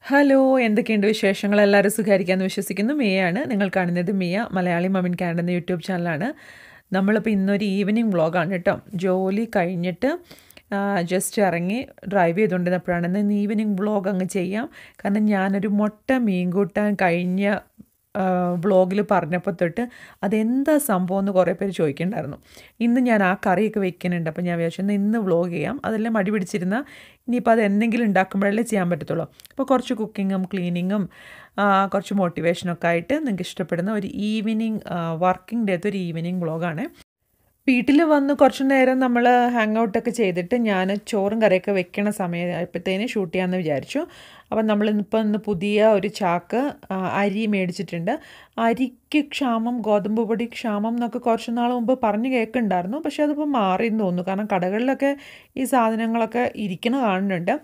Hello എന്തൊക്കെയുണ്ട് വിശേഷങ്ങൾ എല്ലാവരും സുഖമായിരിക്കാമെന്ന് വിശ്വസിക്കുന്നു മിയയാണ് നിങ്ങൾ കാണുന്നത് മിയ മലയാളി മമ്മിൻ കാനഡ എന്ന യൂട്യൂബ് ചാനലാണ് നമ്മളിപ്പോൾ ഇന്നൊരു ഈവനിങ് വ്ളോഗാണ് കേട്ടോ ജോലി കഴിഞ്ഞിട്ട് ജസ്റ്റ് ഇറങ്ങി ഡ്രൈവ് ചെയ്തുകൊണ്ടിരുന്നപ്പോഴാണ് ഇന്ന് ഈവനിങ് വ്ളോഗ് അങ്ങ് ചെയ്യാം കാരണം ഞാനൊരു മുട്ട മീൻ കൂട്ടാൻ കഴിഞ്ഞ വ്ളോഗിൽ പറഞ്ഞപ്പോൾ തൊട്ട് അതെന്താ സംഭവം എന്ന് കുറേ പേര് ചോദിക്കുന്നുണ്ടായിരുന്നു ഇന്ന് ഞാൻ ആ കറിയൊക്കെ വെക്കുന്നുണ്ട് അപ്പോൾ ഞാൻ വിചാരിച്ചു ഇന്ന് വ്ളോഗ് ചെയ്യാം അതെല്ലാം മടി പിടിച്ചിരുന്ന ഇനിയിപ്പോൾ അത് എന്തെങ്കിലും ഉണ്ടാക്കുമ്പോഴല്ലേ ചെയ്യാൻ പറ്റത്തുള്ളൂ അപ്പോൾ കുറച്ച് കുക്കിങ്ങും ക്ലീനിങ്ങും കുറച്ച് മോട്ടിവേഷനൊക്കെ ആയിട്ട് നിങ്ങൾക്ക് ഇഷ്ടപ്പെടുന്ന ഒരു ഈവനിങ് വർക്കിംഗ് ഡേത്തെ ഒരു ഈവനിങ് വ്ളോഗാണ് വീട്ടിൽ വന്ന് കുറച്ച് നേരം നമ്മൾ ഹാങ് ഔട്ടൊക്കെ ചെയ്തിട്ട് ഞാൻ ചോറും കറിയൊക്കെ വെക്കണ സമയമായപ്പോഴത്തേന് ഷൂട്ട് ചെയ്യാമെന്ന് വിചാരിച്ചു അപ്പം ഇന്ന് പുതിയ ഒരു ചാക്ക് അരി മേടിച്ചിട്ടുണ്ട് അരിക്ക് ക്ഷാമം ഗോതമ്പ് പൊടി ക്ഷാമം എന്നൊക്കെ കുറച്ച് നാൾ മുമ്പ് പറഞ്ഞു കേൾക്കുന്നുണ്ടായിരുന്നു പക്ഷേ അതിപ്പോൾ മാറിയെന്ന് തോന്നുന്നു കാരണം കടകളിലൊക്കെ ഈ സാധനങ്ങളൊക്കെ ഇരിക്കുന്ന കാണുന്നുണ്ട്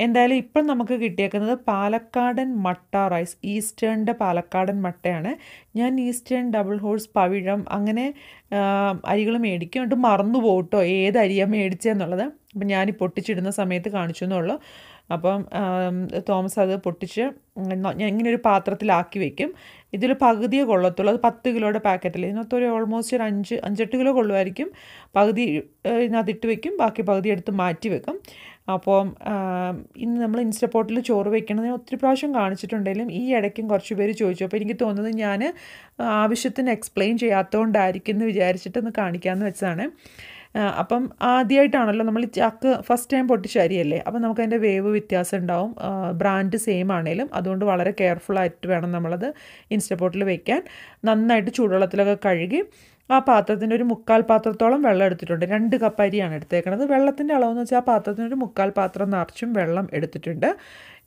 എന്തായാലും ഇപ്പം നമുക്ക് കിട്ടിയേക്കുന്നത് പാലക്കാടൻ മട്ട റൈസ് ഈസ്റ്റേണിൻ്റെ പാലക്കാടൻ മട്ടയാണ് ഞാൻ ഈസ്റ്റേൺ ഡബിൾ ഹോഴ്സ് പവിഴം അങ്ങനെ അരികൾ മേടിക്കും എന്നിട്ട് മറന്നു പോകട്ടോ ഏത് അരിയാണ് മേടിച്ചതെന്നുള്ളത് അപ്പം ഞാൻ പൊട്ടിച്ചിടുന്ന സമയത്ത് കാണിച്ചു എന്നുള്ളൂ അപ്പം തോമസ് അത് പൊട്ടിച്ച് ഞാൻ ഇങ്ങനെ ഒരു പാത്രത്തിലാക്കി വെക്കും ഇതിൽ പകുതിയെ കൊള്ളത്തുള്ളൂ അത് 10 കിലോയുടെ പാക്കറ്റിൽ ഇതിനകത്തൊരു ഓൾമോസ്റ്റ് ഒരു 5-8 കിലോ കൊള്ളുമായിരിക്കും പകുതി ഇതിനകത്തിട്ട് വെക്കും ബാക്കി പകുതി എടുത്ത് മാറ്റി വെക്കും അപ്പം ഇന്ന് നമ്മൾ ഇൻസ്റ്റപ്പോട്ടിൽ ചോറ് വെക്കണത് ഒത്തിരി പ്രാവശ്യം കാണിച്ചിട്ടുണ്ടെങ്കിലും ഈ ഇടയ്ക്കും കുറച്ച് പേര് ചോദിച്ചു അപ്പോൾ എനിക്ക് തോന്നുന്നത് ഞാൻ ആവശ്യത്തിന് എക്സ്പ്ലെയിൻ ചെയ്യാത്തതുകൊണ്ടായിരിക്കും എന്ന് വിചാരിച്ചിട്ട് ഒന്ന് കാണിക്കാമെന്ന് വെച്ചതാണ് അപ്പം ആദ്യമായിട്ടാണല്ലോ നമ്മൾ ചാക്ക് ഫസ്റ്റ് ടൈം പൊട്ടിച്ച അരിയല്ലേ അപ്പം നമുക്കതിൻ്റെ വേവ് വ്യത്യാസം ഉണ്ടാവും ബ്രാൻഡ് സെയിം ആണെങ്കിലും അതുകൊണ്ട് വളരെ കെയർഫുള്ളായിട്ട് വേണം നമ്മളത് ഇൻസ്റ്റപ്പോട്ടിൽ വെക്കാൻ നന്നായിട്ട് ചൂടുവെള്ളത്തിലൊക്കെ കഴുകി ആ പാത്രത്തിൻ്റെ ഒരു 1/4 പാത്രത്തോളം വെള്ളം എടുത്തിട്ടുണ്ട് 2 കപ്പ് അരിയാണ് എടുത്തേക്കണത് വെള്ളത്തിൻ്റെ അളവെന്ന് വെച്ചാൽ ആ പാത്രത്തിന് ഒരു 1/4 പാത്രം നിറച്ചും വെള്ളം എടുത്തിട്ടുണ്ട്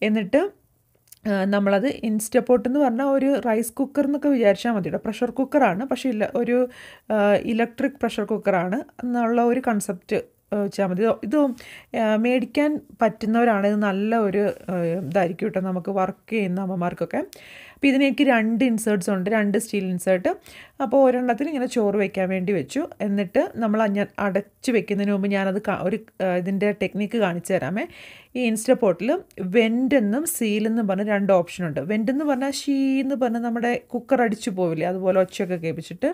എന്നിട്ട് നമ്മളത് ഇൻസ്റ്റപ്പോട്ട് എന്ന് പറഞ്ഞാൽ ഒരു റൈസ് കുക്കർ എന്നൊക്കെ വിചാരിച്ചാൽ മതി കേട്ടോ പ്രഷർ കുക്കറാണ് പക്ഷേ ഒരു ഇലക്ട്രിക് പ്രഷർ കുക്കറാണ് എന്നുള്ള ഒരു കൺസെപ്റ്റ് വെച്ചാൽ മതി ഇത് മേടിക്കാൻ പറ്റുന്നവരാണ് ഇത് നല്ല ഒരു ഇതായിരിക്കും കേട്ടോ നമുക്ക് വർക്ക് ചെയ്യുന്ന അമ്മമാർക്കൊക്കെ അപ്പോൾ ഇതിനെനിക്ക് 2 ഇൻസേർട്ട്സ് ഉണ്ട് 2 സ്റ്റീൽ ഇൻസേർട്ട് അപ്പോൾ ഒരെണ്ണത്തിൽ ഇങ്ങനെ ചോറ് വയ്ക്കാൻ വേണ്ടി വെച്ചു എന്നിട്ട് നമ്മൾ അടച്ച് വെക്കുന്നതിന് മുമ്പ് ഞാനത് ഇതിൻ്റെ ടെക്നിക്ക് കാണിച്ചു തരാമേ ഈ ഇൻസ്റ്റപ്പോട്ടിൽ വെൻ്റെന്നും സീലെന്നും പറഞ്ഞ് 2 ഓപ്ഷനുണ്ട് വെൻ്റെന്ന് പറഞ്ഞാൽ എന്ന് പറഞ്ഞാൽ നമ്മുടെ കുക്കർ അടിച്ചു പോവില്ല അതുപോലെ ഒച്ചയൊക്കെ കേൾപ്പിച്ചിട്ട്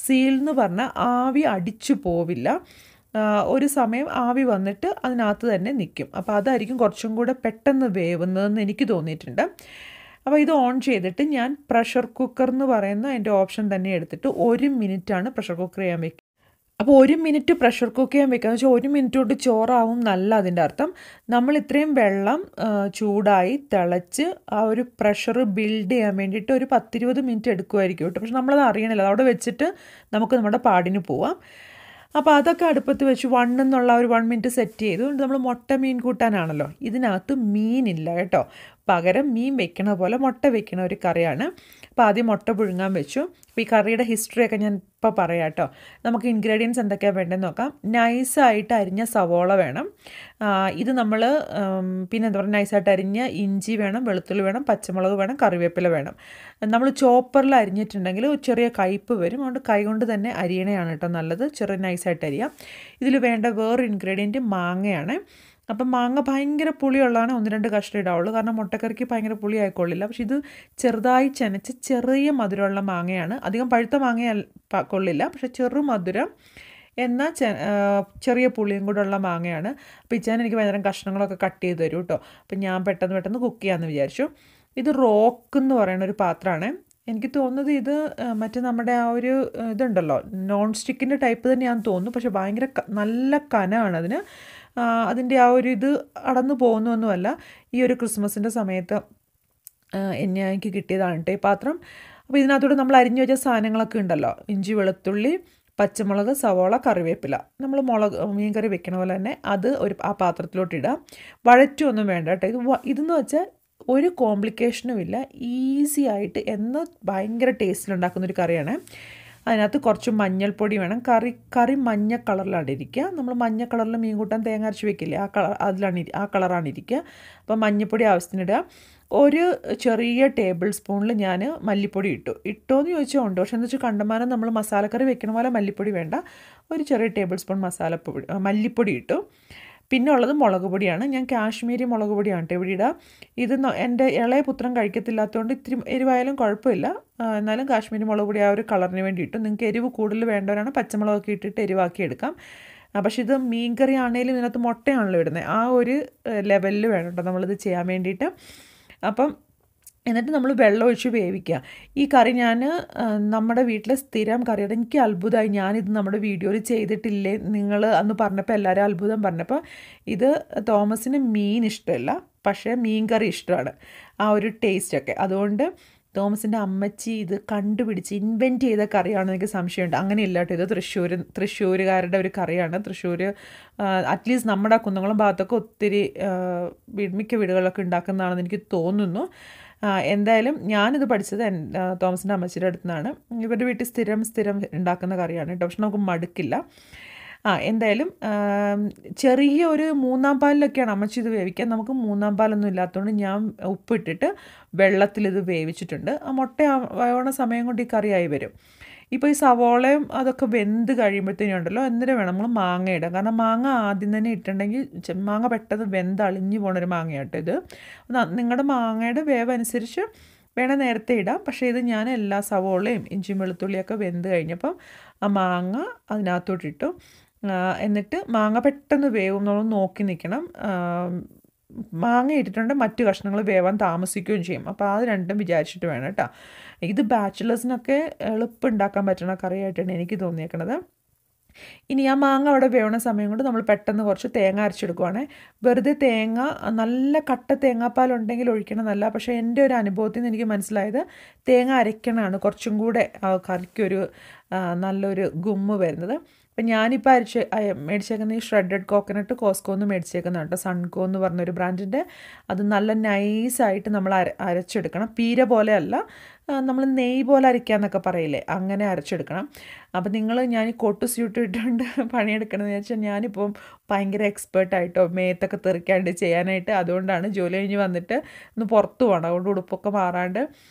സീൽ എന്ന് പറഞ്ഞാൽ ആവി അടിച്ചു പോവില്ല ഒരു സമയം ആവി വന്നിട്ട് അതിനകത്ത് തന്നെ നിൽക്കും അപ്പോൾ അതായിരിക്കും കുറച്ചും കൂടെ പെട്ടെന്ന് വേവുന്നതെന്ന് എനിക്ക് തോന്നിയിട്ടുണ്ട് അപ്പോൾ ഇത് ഓൺ ചെയ്തിട്ട് ഞാൻ പ്രഷർ കുക്കർ എന്ന് പറയുന്ന എൻ്റെ ഓപ്ഷൻ തന്നെ എടുത്തിട്ട് 1 മിനിറ്റാണ് പ്രഷർ കുക്കർ ചെയ്യാൻ വെക്കുക അപ്പോൾ 1 മിനിറ്റ് പ്രഷർ കുക്ക് ചെയ്യാൻ വെക്കുക എന്ന് വെച്ചാൽ 1 മിനിറ്റ് കൊണ്ട് ചോറാവും നല്ല അതിൻ്റെ അർത്ഥം നമ്മൾ ഇത്രയും വെള്ളം ചൂടായി തിളച്ച് ആ ഒരു പ്രഷർ ബിൽഡ് ചെയ്യാൻ വേണ്ടിയിട്ട് ഒരു 10-20 മിനിറ്റ് എടുക്കുമായിരിക്കും കേട്ടോ പക്ഷെ നമ്മളത് അറിയണില്ല അവിടെ വെച്ചിട്ട് നമുക്ക് നമ്മുടെ പാടിന് പോവാം അപ്പോൾ അതൊക്കെ അടുപ്പത്ത് വെച്ച് 1 എന്നുള്ള ഒരു 1 മിനിറ്റ് സെറ്റ് ചെയ്തു നമ്മൾ മുട്ട മീൻ കൂട്ടാനാണല്ലോ ഇതിനകത്ത് മീനില്ല കേട്ടോ പകരം മീൻ വെക്കണ പോലെ മുട്ട വെക്കണ ഒരു കറിയാണ് അപ്പോൾ ആദ്യം മുട്ട പുഴുങ്ങാൻ വെച്ചു അപ്പോൾ ഈ കറിയുടെ ഹിസ്റ്ററിയൊക്കെ ഞാൻ ഇപ്പോൾ പറയാം കേട്ടോ നമുക്ക് ഇൻഗ്രീഡിയൻസ് എന്തൊക്കെയാണ് വേണ്ടതെന്ന് നോക്കാം നൈസായിട്ട് അരിഞ്ഞ സവോള വേണം ഇത് നമ്മൾ പിന്നെ എന്താ പറയുക നൈസായിട്ട് അരിഞ്ഞ ഇഞ്ചി വേണം വെളുത്തുള്ളി വേണം പച്ചമുളക് വേണം കറിവേപ്പില വേണം നമ്മൾ ചോപ്പറിൽ അരിഞ്ഞിട്ടുണ്ടെങ്കിൽ ചെറിയ കയ്പ്പ് വരും അതുകൊണ്ട് കൈ കൊണ്ട് തന്നെ അരിയണയാണ് കേട്ടോ നല്ലത് ചെറിയ നൈസായിട്ട് അരിയാം ഇതിൽ വേണ്ട വേറൊരു ഇൻഗ്രീഡിയൻറ്റ് മാങ്ങയാണ് അപ്പം മാങ്ങ ഭയങ്കര പുളിയുള്ളതാണ് 1-2 കഷ്ണം ഇടാവുള്ളൂ കാരണം മുട്ടക്കറിക്ക് ഭയങ്കര പുളി ആയിക്കൊള്ളില്ല പക്ഷെ ഇത് ചെറുതായി ചനച്ച് ചെറിയ മധുരമുള്ള മാങ്ങയാണ് അധികം പഴുത്ത മാങ്ങ കൊള്ളില്ല പക്ഷെ ചെറു മധുരം എന്നാൽ ചെറിയ പുളിയും കൂടെ ഉള്ള മാങ്ങയാണ് അപ്പോൾ ഇച്ചാൻ എനിക്ക് ഭയങ്കര കഷ്ണങ്ങളൊക്കെ കട്ട് ചെയ്ത് തരും കേട്ടോ അപ്പം ഞാൻ പെട്ടെന്ന് കുക്ക് ചെയ്യാമെന്ന് വിചാരിച്ചു ഇത് റോക്ക് എന്ന് പറയുന്ന ഒരു പാത്രമാണ് എനിക്ക് തോന്നുന്നത് ഇത് മറ്റേ നമ്മുടെ ആ ഒരു ഇതുണ്ടല്ലോ നോൺ സ്റ്റിക്കിൻ്റെ ടൈപ്പ് തന്നെയാണെന്ന് തോന്നുന്നു പക്ഷെ ഭയങ്കര നല്ല കനമാണ് അതിൻ്റെ ആ ഒരു ഇത് അടന്നു പോകുന്നൊന്നുമല്ല ഈ ഒരു ക്രിസ്മസിൻ്റെ സമയത്ത് എനിക്ക് കിട്ടിയതാണ് കേട്ടോ ഈ പാത്രം അപ്പോൾ ഇതിനകത്തോടെ നമ്മൾ അരിഞ്ഞു വെച്ച സാധനങ്ങളൊക്കെ ഉണ്ടല്ലോ ഇഞ്ചി വെളുത്തുള്ളി പച്ചമുളക് സവോള കറിവേപ്പില നമ്മൾ മീൻ കറി വെക്കണ പോലെ തന്നെ അത് ആ പാത്രത്തിലോട്ട് ഇടാം വഴറ്റൊന്നും വേണ്ട കേട്ടോ ഇതെന്ന് വെച്ചാൽ ഒരു കോംപ്ലിക്കേഷനും ഇല്ല ഈസി ആയിട്ട് എന്നാൽ ഭയങ്കര ടേസ്റ്റിലുണ്ടാക്കുന്നൊരു കറിയാണ് അതിനകത്ത് കുറച്ച് മഞ്ഞൾപ്പൊടി വേണം കറി മഞ്ഞ കളറിലാണ് ഇരിക്കുക നമ്മൾ മഞ്ഞ കളറിൽ മീൻ കൂട്ടാൻ തേങ്ങ അരച്ച് വെക്കില്ലേ ആ കളറാണ് ഇരിക്കുക അപ്പോൾ മഞ്ഞൾപ്പൊടി ആവശ്യത്തിനിടുക ഒരു ചെറിയ ടേബിൾ സ്പൂണിൽ ഞാൻ മല്ലിപ്പൊടി ഇട്ടോയെന്ന് ചോദിച്ചാൽ ഉണ്ട് പക്ഷെ എന്താ വെച്ചാൽ കണ്ടമാനം നമ്മൾ മസാലക്കറി വെക്കണ പോലെ മല്ലിപ്പൊടി വേണ്ട ഒരു ചെറിയ ടേബിൾ സ്പൂൺ മല്ലിപ്പൊടി ഇട്ടു പിന്നെ ഉള്ളത് മുളക് പൊടിയാണ്. ഞാൻ കാശ്മീരി മുളക് പൊടിയാണ് കേട്ടോ ഇവിടെ ഇടുക. ഇത് എൻ്റെ ഇളയ പുത്രൻ കഴിക്കത്തില്ലാത്തതുകൊണ്ട് ഇത്തിരി എരിവായാലും കുഴപ്പമില്ല. എന്നാലും കാശ്മീരി മുളക് പൊടി ആ ഒരു കളറിന് വേണ്ടി ഇട്ടു. നിങ്ങൾക്ക് എരിവ് കൂടുതൽ വേണ്ടവരാണ് പച്ചമുളകൊക്കെ ഇട്ടിട്ട് എരിവാക്കി എടുക്കാം. പക്ഷേ ഇത് മീൻ കറി ആണെങ്കിലും ഇതിനകത്ത് മുട്ടയാണല്ലോ ഇടുന്നത്. ആ ഒരു ലെവലിൽ വേണം കേട്ടോ നമ്മളിത് ചെയ്യാൻ വേണ്ടിയിട്ട്. അപ്പം എന്നിട്ട് നമ്മൾ വെള്ളം ഒഴിച്ച് വേവിക്കുക. ഈ കറി ഞാൻ നമ്മുടെ വീട്ടിലെ സ്ഥിരം കറിയാണ്. എനിക്ക് അത്ഭുതമായി, ഞാനിത് നമ്മുടെ വീഡിയോയിൽ ചെയ്തിട്ടില്ലേ നിങ്ങൾ അന്ന് പറഞ്ഞപ്പോൾ എല്ലാവരും അത്ഭുതം പറഞ്ഞപ്പോൾ. ഇത് തോമസിന് മീൻ ഇഷ്ടമല്ല, പക്ഷേ മീൻ കറി ഇഷ്ടമാണ്, ആ ഒരു ടേസ്റ്റൊക്കെ. അതുകൊണ്ട് തോമസിൻ്റെ അമ്മച്ചി ഇത് കണ്ടുപിടിച്ച് ഇൻവെൻറ്റ് ചെയ്ത കറിയാണെന്ന് എനിക്ക് സംശയമുണ്ട്. അങ്ങനെയില്ല കേട്ടോ, ഇത് തൃശ്ശൂരുകാരുടെ ഒരു കറിയാണ്. തൃശ്ശൂർ അറ്റ്ലീസ്റ്റ് നമ്മുടെ കുന്നംകുളം ഭാഗത്തൊക്കെ ഒത്തിരി മിക്ക വീടുകളിലൊക്കെ ഉണ്ടാക്കുന്നതാണെന്ന് എനിക്ക് തോന്നുന്നു. എന്തായാലും ഞാനിത് പഠിച്ചത് തോമസിൻ്റെ അമ്മച്ചിയുടെ അടുത്ത് നിന്നാണ്. ഇവരുടെ വീട്ടിൽ സ്ഥിരം ഉണ്ടാക്കുന്ന കറിയാണ് കേട്ടോ, പക്ഷെ നമുക്ക് മടുക്കില്ല. എന്തായാലും ചെറിയ ഒരു 3-ാം പാലിലൊക്കെയാണ് അമ്മച്ചി ഇത് വേവിക്കുക. നമുക്ക് 3-ാം പാലൊന്നും ഇല്ലാത്തതുകൊണ്ട് ഞാൻ ഉപ്പിട്ടിട്ട് വെള്ളത്തിലിത് വേവിച്ചിട്ടുണ്ട്. ആ മുട്ട ആവണ സമയം കൊണ്ട് ഈ കറിയായി വരും. ഇപ്പോൾ ഈ സവോളയും അതൊക്കെ വെന്ത് കഴിയുമ്പോഴത്തേനും ഉണ്ടല്ലോ, എന്തിനു വേണം നമ്മൾ മാങ്ങ ഇടാം. കാരണം മാങ്ങ ആദ്യം തന്നെ ഇട്ടുണ്ടെങ്കിൽ മാങ്ങ പെട്ടെന്ന് വെന്തളിഞ്ഞ് പോണൊരു മാങ്ങയാട്ടോ ഇത്. നിങ്ങളുടെ മാങ്ങയുടെ വേവ് അനുസരിച്ച് വേണേൽ നേരത്തെ ഇടാം. പക്ഷേ ഇത് ഞാൻ എല്ലാ സവോളയും ഇഞ്ചിയും വെളുത്തുള്ളിയൊക്കെ വെന്ത് കഴിഞ്ഞപ്പം ആ മാങ്ങ അതിനകത്തോട്ടിട്ടു. എന്നിട്ട് മാങ്ങ പെട്ടെന്ന് വേവും, നമ്മൾ നോക്കി നിൽക്കണം. മാങ്ങ ഇട്ടിട്ടുണ്ടെങ്കിൽ മറ്റു കഷ്ണങ്ങൾ വേവാൻ താമസിക്കുകയും ചെയ്യും. അപ്പോൾ അത് രണ്ടും വിചാരിച്ചിട്ട് വേണം കേട്ടോ. ഇത് ബാച്ചിലേഴ്സിനൊക്കെ എളുപ്പം ഉണ്ടാക്കാൻ പറ്റുന്ന കറിയായിട്ടാണ് എനിക്ക് തോന്നിയേക്കണത്. ഇനി ആ മാങ്ങ അവിടെ വേവണ സമയം കൊണ്ട് നമ്മൾ പെട്ടെന്ന് കുറച്ച് തേങ്ങ അരച്ചെടുക്കുവാണേ. വെറുതെ തേങ്ങ നല്ല കട്ട തേങ്ങാപ്പാലുണ്ടെങ്കിൽ ഒഴിക്കണമെന്നല്ല, പക്ഷേ എൻ്റെ ഒരു അനുഭവത്തിൽ നിന്ന് എനിക്ക് മനസ്സിലായത് തേങ്ങ അരയ്ക്കണമാണ് കുറച്ചും കൂടെ കറിക്കൊരു നല്ലൊരു ഗുമ്മ് വരുന്നത്. അപ്പം ഞാനിപ്പോൾ മേടിച്ചേക്കുന്ന ഈ ഷ്രെഡഡ് കോക്കനട്ട് കോസ്കോന്ന് മേടിച്ചേക്കുന്നതാണ് കേട്ടോ, സൺകോ എന്ന് പറഞ്ഞൊരു ബ്രാൻഡിൻ്റെ. അത് നല്ല നൈസായിട്ട് നമ്മൾ അരച്ചെടുക്കണം. പീര പോലെ അല്ല, നമ്മൾ നെയ്യ് പോലെ അരയ്ക്കാന്നൊക്കെ പറയില്ലേ, അങ്ങനെ അരച്ചെടുക്കണം. അപ്പം ഞാൻ ഈ കോട്ട് സ്യൂട്ട് ഇട്ടുകൊണ്ട് പണിയെടുക്കണമെന്ന് വെച്ചാൽ ഞാനിപ്പം ഭയങ്കര എക്സ്പേർട്ടായിട്ടോ മേത്തൊക്കെ തെറിക്കാണ്ട് ചെയ്യാനായിട്ട്. അതുകൊണ്ടാണ് ജോലി കഴിഞ്ഞ് വന്നിട്ട് ഒന്ന് പുറത്ത് പോകണം, അതുകൊണ്ട് ഉടുപ്പൊക്കെ മാറാണ്ട്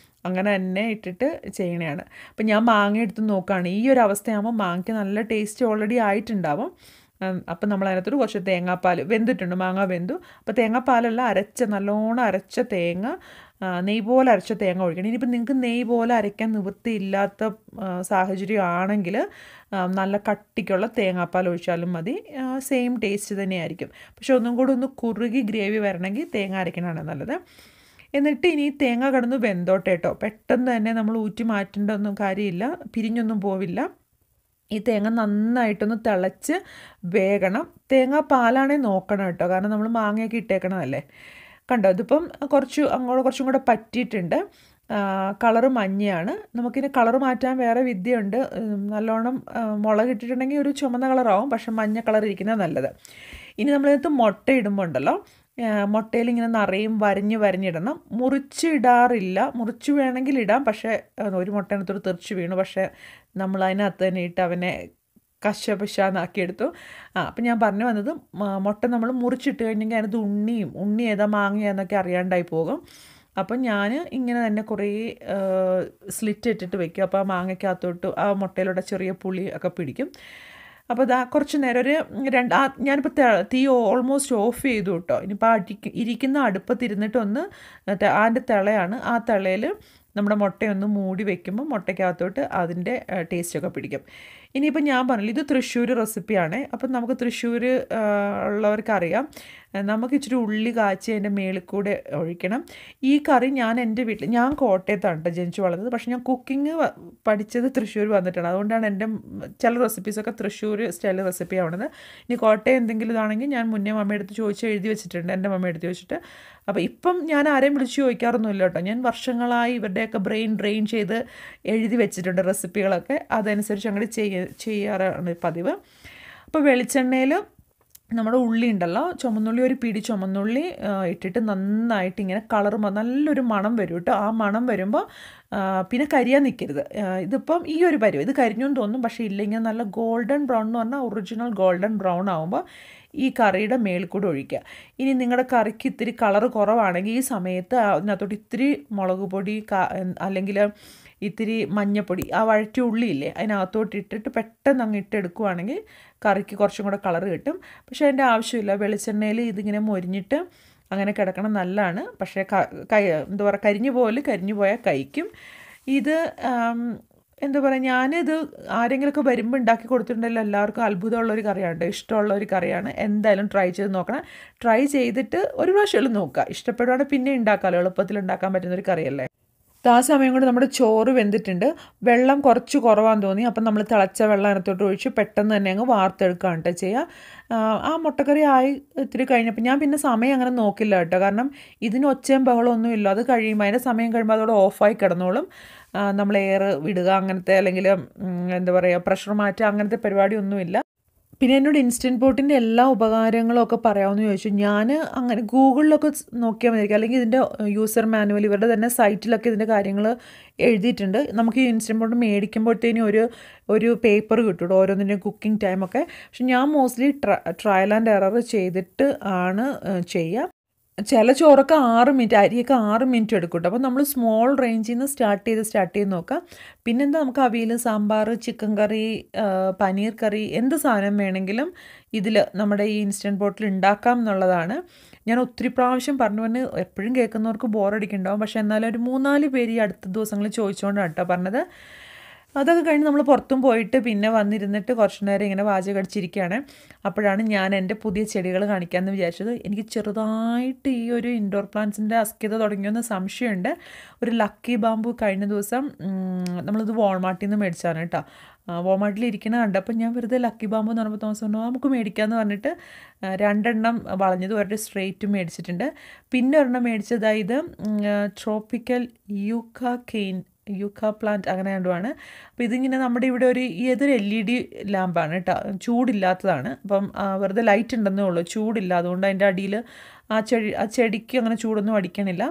അങ്ങനെ തന്നെ ഇട്ടിട്ട് ചെയ്യണതാണ്. അപ്പം ഞാൻ മാങ്ങ എടുത്ത് നോക്കുകയാണ്. ഈ ഒരു അവസ്ഥയാകുമ്പോൾ മാങ്ങയ്ക്ക് നല്ല ടേസ്റ്റ് ഓൾറെഡി ആയിട്ടുണ്ടാവും. അപ്പം നമ്മൾ അതിനകത്തോട് കുറച്ച് തേങ്ങാപ്പാൽ വെന്തിട്ടുണ്ട്, മാങ്ങ വെന്തു. അപ്പോൾ തേങ്ങാപ്പാലല്ല, നല്ലോണം അരച്ച തേങ്ങ, നെയ്യ് പോലെ അരച്ച തേങ്ങ ഒഴിക്കണം. ഇനിയിപ്പോൾ നിങ്ങൾക്ക് നെയ്യ് പോലെ അരയ്ക്കാൻ നിവൃത്തിയില്ലാത്ത സാഹചര്യം ആണെങ്കിൽ നല്ല കട്ടിക്കുള്ള തേങ്ങാപ്പാൽ ഒഴിച്ചാലും മതി, സെയിം ടേസ്റ്റ് തന്നെയായിരിക്കും. പക്ഷെ ഒന്നും കൂടി ഒന്ന് കുറുകി ഗ്രേവി വരണമെങ്കിൽ തേങ്ങ അരയ്ക്കണതാണ് നല്ലത്. എന്നിട്ട് ഇനി തേങ്ങ കിടന്ന് വെന്തോട്ടെ കേട്ടോ. പെട്ടെന്ന് തന്നെ നമ്മൾ ഊറ്റി മാറ്റേണ്ട ഒന്നും കാര്യമില്ല, പിരിഞ്ഞൊന്നും പോവില്ല. ഈ തേങ്ങ നന്നായിട്ടൊന്ന് തിളച്ച് വേകണം. തേങ്ങാപ്പാലാണെങ്കിൽ നോക്കണം കേട്ടോ, കാരണം നമ്മൾ മാങ്ങയൊക്കെ ഇട്ടേക്കണമല്ലേ. കണ്ടോ, ഇതിപ്പം കുറച്ചും കൂടെ പറ്റിയിട്ടുണ്ട്. കളറ് മഞ്ഞയാണ്. നമുക്കിനി കളറ് മാറ്റാൻ വേറെ വിദ്യയുണ്ട്. നല്ലോണം മുളക് ഇട്ടിട്ടുണ്ടെങ്കിൽ ഒരു ചുമന്ന കളറാവും, പക്ഷെ മഞ്ഞ കളർ ഇരിക്കുന്നത് നല്ലത്. ഇനി നമ്മളിതിനകത്ത് മുട്ട ഇടുമ്പോൾ ഉണ്ടല്ലോ, മുട്ടയിൽ ഇങ്ങനെ നിറയും വരഞ്ഞിടണം. മുറിച്ച് ഇടാറില്ല, മുറിച്ച് വേണമെങ്കിൽ ഇടാം, പക്ഷേ ഒരു മുട്ടേനകത്തോട് തെറിച്ച് വീണു. പക്ഷേ നമ്മൾ അതിനകത്ത് തന്നെ ഇട്ട് അവനെ കശപശാന്നാക്കിയെടുത്തു. അപ്പം ഞാൻ പറഞ്ഞു വന്നത്, മുട്ട നമ്മൾ മുറിച്ചിട്ട് കഴിഞ്ഞെങ്കിൽ അതിനകത്ത് ഉണ്ണി ഏതാ മാങ്ങയാന്നൊക്കെ അറിയാണ്ടായി പോകും. അപ്പം ഞാൻ ഇങ്ങനെ തന്നെ കുറേ സ്ലിറ്റ് ഇട്ടിട്ട് വെക്കും. അപ്പോൾ ആ മാങ്ങയ്ക്കകത്തോട്ട് ആ മുട്ടയിലൂടെ ചെറിയ പുളി ഒക്കെ പിടിക്കും. അപ്പോൾ ഇതാ കുറച്ച് നേരം ഞാനിപ്പോൾ തീ ഓൾമോസ്റ്റ് ഓഫ് ചെയ്തു കേട്ടോ. ഇനിയിപ്പോൾ ഇരിക്കുന്ന അടുപ്പത്തിരുന്നിട്ടൊന്ന് അതിൻ്റെ തിളയാണ്, ആ തിളയിൽ നമ്മുടെ മുട്ടയൊന്ന് മൂടി വെക്കുമ്പോൾ മുട്ടയ്ക്കകത്തോട്ട് അതിൻ്റെ ടേസ്റ്റൊക്കെ പിടിക്കും. ഇനിയിപ്പോൾ ഞാൻ പറഞ്ഞില്ല, ഇത് തൃശ്ശൂർ റെസിപ്പിയാണ്. അപ്പം നമുക്ക് തൃശ്ശൂർ ഉള്ളവർക്കറിയാം, നമുക്ക് ഇച്ചിരി ഉള്ളി കാച്ചി അതിൻ്റെ മേളിൽ കൂടെ ഒഴിക്കണം. ഈ കറി ഞാൻ കോട്ടയത്താണ് കേട്ടോ ജനിച്ചു വളർന്നത്, പക്ഷേ ഞാൻ കുക്കിംഗ് പഠിച്ചത് തൃശ്ശൂർ വന്നിട്ടാണ്. അതുകൊണ്ടാണ് എൻ്റെ ചില റെസിപ്പീസൊക്കെ തൃശ്ശൂർ സ്റ്റൈൽ റെസിപ്പി ആവണത്. ഇനി കോട്ടയം എന്തെങ്കിലും ഇതാണെങ്കിൽ ഞാൻ മുന്നേ മമ്മയെടുത്ത് ചോദിച്ച് എഴുതി വെച്ചിട്ടുണ്ട്, എൻ്റെ മമ്മയെടുത്ത് ചോദിച്ചിട്ട്. അപ്പോൾ ഇപ്പം ഞാൻ ആരെയും വിളിച്ച് ചോദിക്കാറൊന്നുമില്ല കേട്ടോ. ഞാൻ വർഷങ്ങളായി ഇവരുടെയൊക്കെ ബ്രെയിൻ ഡ്രെയിൻ ചെയ്ത് എഴുതി വെച്ചിട്ടുണ്ട് റെസിപ്പികളൊക്കെ, അതനുസരിച്ച് അങ്ങോട്ട് ചെയ്യാറാണ് പതിവ്. അപ്പോൾ വെളിച്ചെണ്ണയിൽ നമ്മുടെ ഉള്ളി ഉണ്ടല്ലോ, ചുമന്നുള്ളി, ഒരു പിടി ചുമന്നുള്ളി ഇട്ടിട്ട് നന്നായിട്ട് ഇങ്ങനെ നല്ലൊരു മണം വരും കേട്ടോ. ആ മണം വരുമ്പോൾ പിന്നെ കരിയാൻ നിൽക്കരുത്. ഇതിപ്പം ഈ ഒരു പരുവം, ഇത് കരിഞ്ഞെന്ന് തോന്നും, പക്ഷേ ഇല്ലെങ്കിൽ നല്ല ഗോൾഡൻ ബ്രൗൺ എന്ന് പറഞ്ഞാൽ ഒറിജിനൽ ഗോൾഡൻ ബ്രൗൺ ആകുമ്പോൾ ഈ കറിയുടെ മേളിൽ കൂടെ ഒഴിക്കുക. ഇനി നിങ്ങളുടെ കറിക്ക് ഇത്തിരി കളർ കുറവാണെങ്കിൽ ഈ സമയത്ത് അതിനകത്തോട്ട് ഇത്തിരി മുളക് പൊടി അല്ലെങ്കിൽ ഇത്തിരി മഞ്ഞപ്പൊടി, ആ വഴറ്റിയ ഉള്ളിയില്ലേ അതിനകത്തോട്ട് ഇട്ടിട്ട് പെട്ടെന്ന് അങ്ങ് ഇട്ടെടുക്കുവാണെങ്കിൽ കറിക്ക് കുറച്ചും കൂടെ കളർ കിട്ടും. പക്ഷേ അതിൻ്റെ ആവശ്യമില്ല. വെളിച്ചെണ്ണയിൽ ഇതിങ്ങനെ മൊരിഞ്ഞിട്ട് അങ്ങനെ കിടക്കണം, നല്ലതാണ്. പക്ഷേ എന്താ പറയുക, കരിഞ്ഞു പോയാൽ കഴിക്കും. ഇത് എന്താ പറയുക, ഞാനിത് ആരെങ്കിലുമൊക്കെ വരുമ്പോൾ ഉണ്ടാക്കി കൊടുത്തിട്ടുണ്ടെങ്കിൽ എല്ലാവർക്കും അത്ഭുതമുള്ളൊരു കറിയാണ്, ഇഷ്ടമുള്ളൊരു കറിയാണ്. എന്തായാലും ട്രൈ ചെയ്ത് നോക്കണം. ട്രൈ ചെയ്തിട്ട് ഒരു പ്രാവശ്യം നോക്കുക, ഇഷ്ടപ്പെടുവാണെങ്കിൽ പിന്നെ ഉണ്ടാക്കാമല്ലോ, എളുപ്പത്തിൽ ഉണ്ടാക്കാൻ പറ്റുന്നൊരു കറിയല്ലേ. ആ സമയം കൊണ്ട് നമ്മുടെ ചോറ് വെന്തിട്ടുണ്ട്. വെള്ളം കുറച്ച് കുറവാന്ന് തോന്നി, അപ്പം നമ്മൾ തിളച്ച വെള്ളം അതിനകത്തോട്ട് ഒഴിച്ച് പെട്ടെന്ന് തന്നെ അങ്ങ് വാർത്തെടുക്കുകയാണ് കേട്ടോ ചെയ്യുക. ആ മുട്ടക്കറി ആയി ഇത്തിരി കഴിഞ്ഞപ്പോൾ ഞാൻ പിന്നെ സമയം അങ്ങനെ നോക്കില്ല കേട്ടോ, കാരണം ഇതിന് ഒച്ചയും ബഹളവും ഒന്നും ഇല്ല. അത് കഴിയുമ്പോൾ അതിൻ്റെ സമയം കഴിയുമ്പോൾ അതോടെ ഓഫായി കിടന്നോളും. നമ്മൾ എയർ വിടുക അങ്ങനത്തെ, അല്ലെങ്കിൽ എന്താ പറയുക, പ്രഷർ മാറ്റുക അങ്ങനത്തെ പരിപാടിയൊന്നുമില്ല. പിന്നെ എന്നോട് ഇൻസ്റ്റൻറ്റ് പോട്ടിൻ്റെ എല്ലാ ഉപകാരങ്ങളും ഒക്കെ പറയാമെന്ന് ചോദിച്ചു. ഞാൻ അങ്ങനെ ഗൂഗിളിലൊക്കെ നോക്കിയാൽ മതിയായിരിക്കും, അല്ലെങ്കിൽ ഇതിൻ്റെ യൂസർ മാനുവൽ ഇവരുടെ തന്നെ സൈറ്റിലൊക്കെ ഇതിൻ്റെ കാര്യങ്ങൾ എഴുതിയിട്ടുണ്ട്. നമുക്ക് ഈ ഇൻസ്റ്റൻറ്റ് പോട്ട് മേടിക്കുമ്പോഴത്തേനും ഒരു പേപ്പർ കിട്ടും ഓരോന്നിൻ്റെയും കുക്കിംഗ് ടൈമൊക്കെ. പക്ഷെ ഞാൻ മോസ്റ്റ്ലി ട്രയൽ ആൻഡ് എറർ ചെയ്തിട്ട് ആണ് ചെയ്യുക. ചില ചോറൊക്കെ 6 മിനിറ്റ്, അരിയൊക്കെ 6 മിനിറ്റ് എടുക്കും കേട്ടോ. അപ്പോൾ നമ്മൾ സ്മോൾ റേഞ്ചിൽ നിന്ന് സ്റ്റാർട്ട് ചെയ്ത് നോക്കാം. പിന്നെന്താ, നമുക്ക് അവിയൽ, സാമ്പാർ, ചിക്കൻ കറി, പനീർ കറി, എന്ത് സാധനം വേണമെങ്കിലും ഇതിൽ നമ്മുടെ ഈ ഇൻസ്റ്റൻറ്റ് പോട്ടിൽ ഉണ്ടാക്കാം എന്നുള്ളതാണ്. ഞാൻ ഒത്തിരി പ്രാവശ്യം പറഞ്ഞു എപ്പോഴും കേൾക്കുന്നവർക്ക് ബോറടിക്കുന്നുണ്ടാവും. പക്ഷേ എന്നാലും ഒരു 3-4 പേര് ഈ അടുത്ത ദിവസങ്ങളിൽ ചോദിച്ചുകൊണ്ടാണ് കേട്ടോ പറഞ്ഞത്. അതൊക്കെ കഴിഞ്ഞ് നമ്മൾ പുറത്തും പോയിട്ട് പിന്നെ വന്നിരുന്നിട്ട് കുറച്ച് നേരം ഇങ്ങനെ വാചകം അടിച്ചിരിക്കുകയാണ്. അപ്പോഴാണ് ഞാൻ എൻ്റെ പുതിയ ചെടികൾ കാണിക്കാമെന്ന് വിചാരിച്ചത്. എനിക്ക് ചെറുതായിട്ട് ഈ ഒരു ഇൻഡോർ പ്ലാന്റ്സിൻ്റെ അസ്കിത തുടങ്ങിയെന്ന് സംശയമുണ്ട്. ഒരു ലക്കി ബാമ്പു കഴിഞ്ഞ ദിവസം നമ്മളിത് വാൾമാർട്ടിൽ നിന്ന് മേടിച്ചാണ് കേട്ടോ. വാൾമാർട്ടിൽ ഇരിക്കണ കണ്ടപ്പോൾ ഞാൻ വെറുതെ ലക്കി ബാമ്പു എന്ന് പറഞ്ഞപ്പോൾ തോമസ് പറഞ്ഞു നമുക്ക് മേടിക്കാമെന്ന് പറഞ്ഞിട്ട് 2 എണ്ണം വളഞ്ഞത്, ഒരെണ്ണം സ്ട്രെയിറ്റും മേടിച്ചിട്ടുണ്ട്. പിന്നെ ഒരെണ്ണം മേടിച്ചതായത് ഇത് ട്രോപ്പിക്കൽ യൂക്ക പ്ലാന്റ് അങ്ങനെ കണ്ടുമാണ്. അപ്പോൾ ഇതിങ്ങനെ നമ്മുടെ ഇവിടെ ഏതൊരു LED ലാമ്പാണ് കേട്ടോ, ചൂടില്ലാത്തതാണ്. അപ്പം വെറുതെ ലൈറ്റ് ഉണ്ടെന്നേ ഉള്ളൂ, ചൂടില്ല. അതുകൊണ്ട് അതിൻ്റെ അടിയിൽ ആ ചെടിക്ക് അങ്ങനെ ചൂടൊന്നും അടിക്കണില്ല.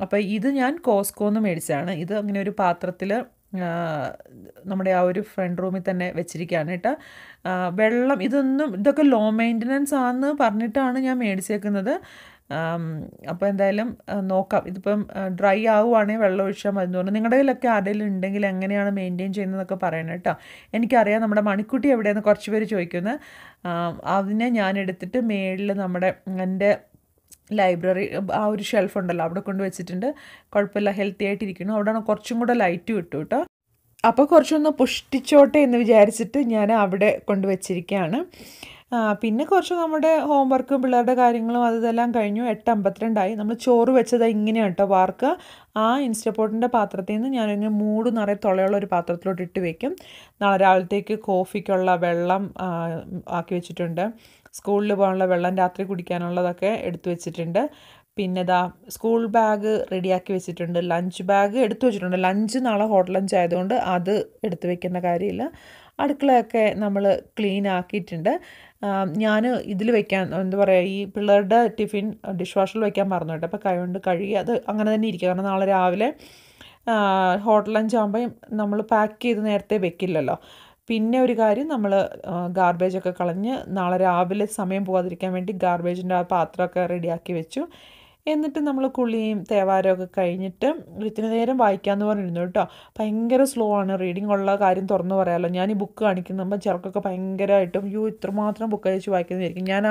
അപ്പോൾ ഇത് ഞാൻ കോസ്കോന്ന് മേടിച്ചതാണ്. ഇത് അങ്ങനെ ഒരു പാത്രത്തിൽ നമ്മുടെ ആ ഒരു ഫ്രണ്ട് റൂമിൽ തന്നെ വെച്ചിരിക്കുകയാണ് കേട്ടോ. വെള്ളം ഇതൊക്കെ ലോ മെയിൻ്റനൻസ് ആണെന്ന് പറഞ്ഞിട്ടാണ് ഞാൻ മേടിച്ചേക്കുന്നത്. അപ്പോൾ എന്തായാലും നോക്കാം. ഇതിപ്പം ഡ്രൈ ആവുകയാണെങ്കിൽ വെള്ളം ഒഴിച്ചാൽ മതി തോന്നുന്നു. നിങ്ങളുടെ കയ്യിലൊക്കെ ആരെങ്കിലും ഉണ്ടെങ്കിൽ എങ്ങനെയാണ് മെയിൻറ്റെയിൻ ചെയ്യുന്നതെന്നൊക്കെ പറയണം കേട്ടോ. എനിക്കറിയാം നമ്മുടെ മണിക്കുട്ടി എവിടെയെന്ന് കുറച്ച് പേര് ചോദിക്കുന്നത്. അതിനെ ഞാൻ എടുത്തിട്ട് മേളിൽ എൻ്റെ ലൈബ്രറി ആ ഒരു ഷെൽഫ് ഉണ്ടല്ലോ അവിടെ കൊണ്ട് വെച്ചിട്ടുണ്ട്. കുഴപ്പമില്ല, ഹെൽത്തി ആയിട്ടിരിക്കുന്നു. അവിടെയാണ് കുറച്ചും കൂടെ ലൈറ്റ് കിട്ടും കേട്ടോ. അപ്പോൾ കുറച്ചൊന്ന് പുഷ്ടിച്ചോട്ടെ എന്ന് വിചാരിച്ചിട്ട് ഞാൻ അവിടെ കൊണ്ട് വെച്ചിരിക്കുകയാണ്. പിന്നെ കുറച്ച് നമ്മുടെ ഹോംവർക്കും പിള്ളേരുടെ കാര്യങ്ങളും അതെല്ലാം കഴിഞ്ഞു. 8:52 നമ്മൾ ചോറ് വെച്ചത് ഇങ്ങനെയാണ് കേട്ടോ വാർക്കുക. ആ ഇൻസ്റ്റപ്പോട്ടിൻ്റെ പാത്രത്തിൽ നിന്ന് ഞാനിങ്ങനെ മൂട് നിറയെ തുളയുള്ള ഒരു പാത്രത്തിലോട്ട് ഇട്ട് വയ്ക്കും. നാളെ രാവിലത്തേക്ക് കോഫിക്കുള്ള വെള്ളം ആക്കി വെച്ചിട്ടുണ്ട്. സ്കൂളിൽ പോകാനുള്ള വെള്ളം, രാത്രി കുടിക്കാനുള്ളതൊക്കെ എടുത്തു വെച്ചിട്ടുണ്ട്. പിന്നെ സ്കൂൾ ബാഗ് റെഡിയാക്കി വെച്ചിട്ടുണ്ട്. ലഞ്ച് ബാഗ് എടുത്തു വെച്ചിട്ടുണ്ട്. ലഞ്ച് നാളെ ഹോട്ടൽ ലഞ്ച് ആയതുകൊണ്ട് അത് എടുത്തു വെക്കേണ്ട കാര്യമില്ല. അടുക്കളയൊക്കെ നമ്മൾ ക്ലീൻ ആക്കിയിട്ടുണ്ട്. ഞാൻ ഇതിൽ വെക്കാൻ എന്താ പറയുക, ഈ പിള്ളേരുടെ ടിഫിൻ ഡിഷ് വാഷറിൽ വെക്കാൻ മറന്നു കേട്ടോ. അപ്പോൾ കൈകൊണ്ട് കഴുകി അത് അങ്ങനെ തന്നെ ഇരിക്കുക. കാരണം നാളെ രാവിലെ ഹോട്ടൽ ലഞ്ച് ആകുമ്പോൾ നമ്മൾ പാക്ക് ചെയ്ത് നേരത്തെ വെക്കില്ലല്ലോ. പിന്നെ ഒരു കാര്യം, നമ്മൾ ഗാർബേജൊക്കെ കളഞ്ഞ് നാളെ രാവിലെ സമയം പോകാതിരിക്കാൻ വേണ്ടി ഗാർബേജിൻ്റെ ആ പാത്രമൊക്കെ റെഡിയാക്കി വെച്ചു. എന്നിട്ട് നമ്മൾ കുളിയും തേവാരമൊക്കെ കഴിഞ്ഞിട്ട് ഇത്തിരി നേരം വായിക്കാമെന്ന് പറഞ്ഞിരുന്നു കേട്ടോ. ഭയങ്കര സ്ലോ ആണ് റീഡിംഗ്, ഉള്ള കാര്യം തുറന്നു പറയാമല്ലോ. ഞാൻ ഈ ബുക്ക് കാണിക്കുമ്പോൾ ചിലർക്കൊക്കെ ഭയങ്കരമായിട്ടും ഇത്രമാത്രം ബുക്ക് അയച്ച് വായിക്കുന്നതായിരിക്കും. ഞാൻ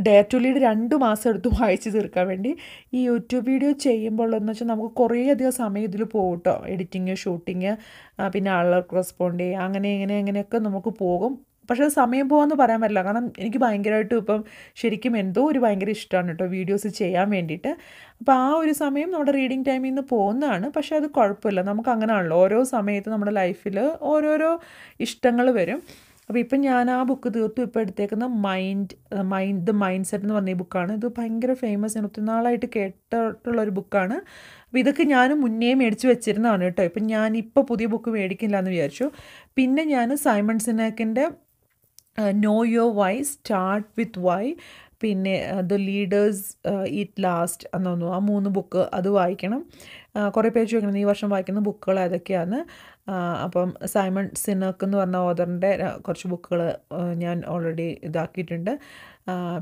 ഡേ ടു ലീഡ് 2 മാസം എടുത്ത് വായിച്ച് തീർക്കാൻ വേണ്ടി. ഈ യൂട്യൂബ് വീഡിയോ ചെയ്യുമ്പോൾ എന്ന് വെച്ചാൽ നമുക്ക് കുറേ അധികം സമയം ഇതിൽ പോകും കേട്ടോ. എഡിറ്റിങ്, ഷൂട്ടിങ്, പിന്നെ ആളുകൾക്ക് റെസ്പോണ്ട് ചെയ്യുക, അങ്ങനെയൊക്കെ നമുക്ക് പോകും. പക്ഷേ സമയം പോകാമെന്ന് പറയാൻ പറ്റില്ല. കാരണം എനിക്ക് ഭയങ്കരമായിട്ടും ഇപ്പം ശരിക്കും എന്തോ ഒരു ഭയങ്കര ഇഷ്ടമാണ് കേട്ടോ വീഡിയോസ് ചെയ്യാൻ വേണ്ടിയിട്ട്. അപ്പോൾ ആ ഒരു സമയം നമ്മുടെ റീഡിങ് ടൈമിൽ നിന്ന് പോകുന്നതാണ്. പക്ഷേ അത് കുഴപ്പമില്ല, നമുക്ക് അങ്ങനെയാണല്ലോ. ഓരോ സമയത്ത് നമ്മുടെ ലൈഫിൽ ഓരോരോ ഇഷ്ടങ്ങൾ വരും. അപ്പോൾ ഇപ്പം ഞാൻ ആ ബുക്ക് തീർത്തു. ഇപ്പോൾ എടുത്തേക്കുന്ന ദ മൈൻഡ് സെറ്റ് എന്ന് പറഞ്ഞ ഈ ബുക്കാണ്. ഇത് ഭയങ്കര ഫേമസ്, ഞാൻ ഒത്തിരി നാളായിട്ട് കേട്ടിട്ടുള്ളൊരു ബുക്കാണ്. അപ്പോൾ ഇതൊക്കെ ഞാൻ മുന്നേ മേടിച്ച് വെച്ചിരുന്നതാണ് കേട്ടോ. ഇപ്പം ഞാനിപ്പോൾ പുതിയ ബുക്ക് മേടിക്കില്ല എന്ന് വിചാരിച്ചു. പിന്നെ ഞാൻ സൈമൺ സിനാക്കിൻ്റെ know your why, start with why, പിന്നെ ദ ലീഡേഴ്സ് ഈറ്റ് ലാസ്റ്റ് എന്ന് തോന്നുന്നു, ആ 3 ബുക്ക് അത് വായിക്കണം. കുറേ പേര് ചോദിക്കണം ഈ വർഷം വായിക്കുന്ന ബുക്കുകൾ ഏതൊക്കെയാണ്. അപ്പം സൈമൺ സിനക്ക് എന്ന് പറഞ്ഞ ഓഥറിൻ്റെ കുറച്ച് ബുക്കുകൾ ഞാൻ ഓൾറെഡി ഇതാക്കിയിട്ടുണ്ട്.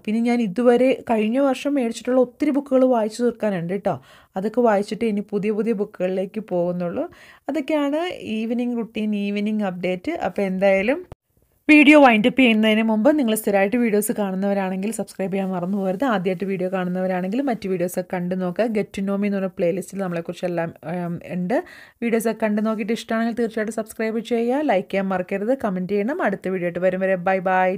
പിന്നെ ഞാൻ ഇതുവരെ കഴിഞ്ഞ വർഷം മേടിച്ചിട്ടുള്ള ഒത്തിരി ബുക്കുകൾ വായിച്ചു തീർക്കാനുണ്ട് കേട്ടോ. അതൊക്കെ വായിച്ചിട്ട് ഇനി പുതിയ പുതിയ ബുക്കുകളിലേക്ക് പോകുന്നുള്ളൂ. അതൊക്കെയാണ് ഈവനിങ് റുട്ടീൻ, ഈവനിങ് അപ്ഡേറ്റ്. അപ്പോൾ എന്തായാലും വീഡിയോ വൈൻഡപ്പ് ചെയ്യുന്നതിന് മുമ്പ് നിങ്ങൾ സ്ഥിരമായിട്ട് വീഡിയോസ് കാണുന്നവരാണെങ്കിൽ സബ്സ്ക്രൈബ് ചെയ്യാൻ മറന്നു പോകരുത്. ആദ്യമായിട്ട് വീഡിയോ കാണുന്നവരാണെങ്കിൽ മറ്റ് വീഡിയോസൊക്കെ കണ്ടു നോക്കുക. ഗെറ്റ് ടു നോ മീ എന്ന് പറഞ്ഞ പ്ലേലിസ്റ്റിൽ നമ്മളെക്കുറിച്ചെല്ലാം ഉണ്ട്. വീഡിയോസൊക്കെ കണ്ടു നോക്കിയിട്ട് ഇഷ്ടമാണെങ്കിൽ തീർച്ചയായിട്ടും സബ്സ്ക്രൈബ് ചെയ്യുക, ലൈക്ക് ചെയ്യാൻ മറക്കരുത്, കമൻറ്റ് ചെയ്യണം. അടുത്ത വീഡിയോ ആയിട്ട് വരും വരെ ബൈ ബൈ.